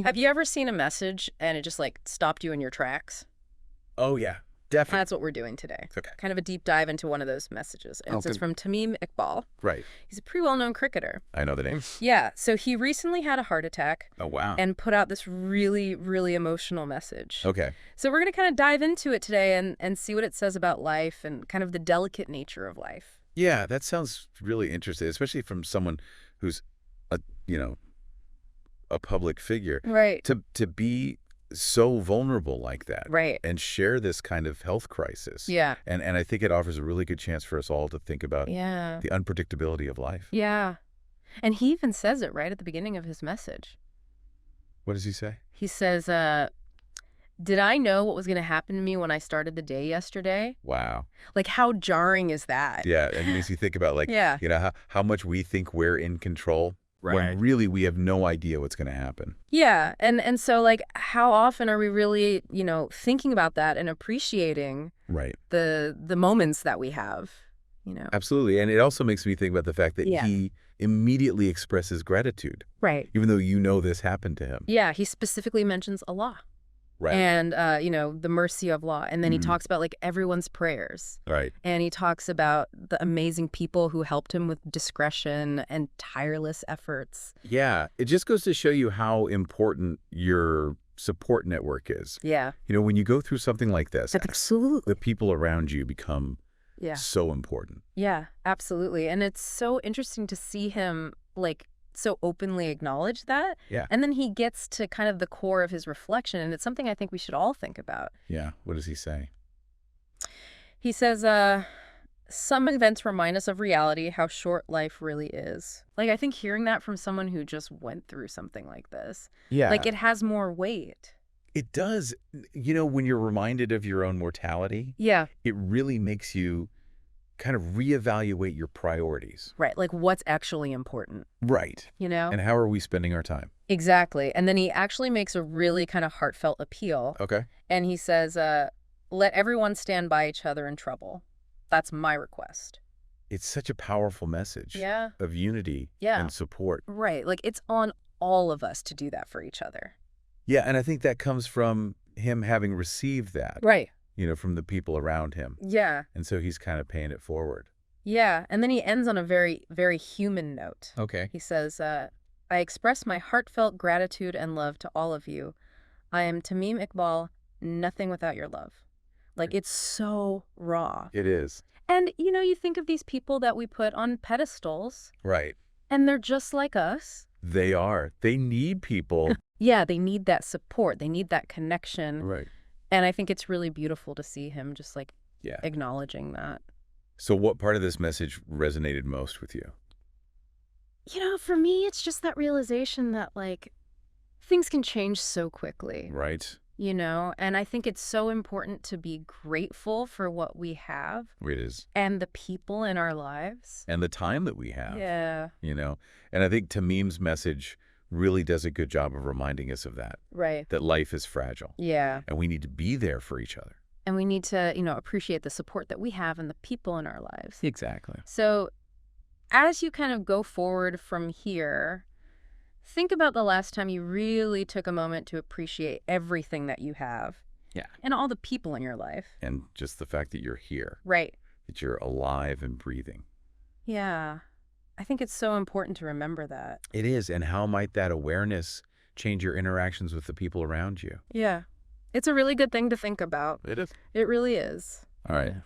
Have you ever seen a message and it just like stopped you in your tracks? Oh, yeah. Definitely. That's what we're doing today. Okay. Kind of a deep dive into one of those messages. And it's from Tamim Iqbal. Right. He's a pretty well-known cricketer. I know the name. Yeah, so he recently had a heart attack. Oh, wow. And put out this really, really emotional message. Okay. So we're going to kind of dive into it today and see what it says about life and kind of the delicate nature of life. Yeah, that sounds really interesting, especially from someone who's a public figure. Right. To be so vulnerable like that. Right. And share this kind of health crisis. Yeah. And I think it offers a really good chance for us all to think about Yeah. the unpredictability of life. Yeah. And he even says it right at the beginning of his message. What does he say? He says, did I know what was going to happen to me when I started the day yesterday? Wow. Like, how jarring is that? Yeah, it makes you think about, like, Yeah. you know, how much we think we're in control. Right. When really we have no idea what's going to happen. Yeah. And so, like, how often are we really, thinking about that and appreciating Right. the moments that we have, Absolutely. And it also makes me think about the fact that Yeah. he immediately expresses gratitude, Right. even though this happened to him. Yeah. He specifically mentions Allah. Right. And, the mercy of Allah. And then he Mhm. talks about, like, everyone's prayers. Right. And he talks about the amazing people who helped him with discretion and tireless efforts. Yeah. It just goes to show you how important your support network is. Yeah. When you go through something like this, Absolutely. the people around you become Yeah. so important. Yeah, absolutely. And it's so interesting to see him, like, so openly acknowledge that. Yeah. And then he gets to kind of the core of his reflection. And it's something I think we should all think about. Yeah. What does he say? He says, some events remind us of reality, how short life really is. Like, I think hearing that from someone who just went through something like this, Yeah. like, it has more weight. It does. When you're reminded of your own mortality, Yeah. it really makes you kind of reevaluate your priorities. Right. Like, what's actually important, Right. And how are we spending our time? Exactly. And then he actually makes a really kind of heartfelt appeal. Okay. And he says, let everyone stand by each other in trouble. That's my request. It's such a powerful message Yeah. of unity Yeah. and support. Right. Like, it's on all of us to do that for each other. Yeah, and I think that comes from him having received that, Right. from the people around him. Yeah. And so he's kind of paying it forward. Yeah. And then he ends on a very, very human note. Okay. He says, I express my heartfelt gratitude and love to all of you. I am Tamim Iqbal, nothing without your love. Like, it's so raw. It is. And, you think of these people that we put on pedestals, Right. and they're just like us. They are. They need people. Yeah, they need that support. They need that connection. Right. And I think it's really beautiful to see him just, like, Yeah. acknowledging that. So what part of this message resonated most with you? For me, it's just that realization that, like, things can change so quickly. Right. And I think it's so important to be grateful for what we have It is. and the people in our lives. And the time that we have. Yeah. And I think Tamim's message really does a good job of reminding us of that. Right. That life is fragile. Yeah. And we need to be there for each other. And we need to, appreciate the support that we have and the people in our lives. Exactly. So as you kind of go forward from here, think about the last time you really took a moment to appreciate everything that you have. Yeah. And all the people in your life. And just the fact that you're here. Right. That you're alive and breathing. Yeah. I think it's so important to remember that. It is. And how might that awareness change your interactions with the people around you? Yeah. It's a really good thing to think about. It is. It really is. All right.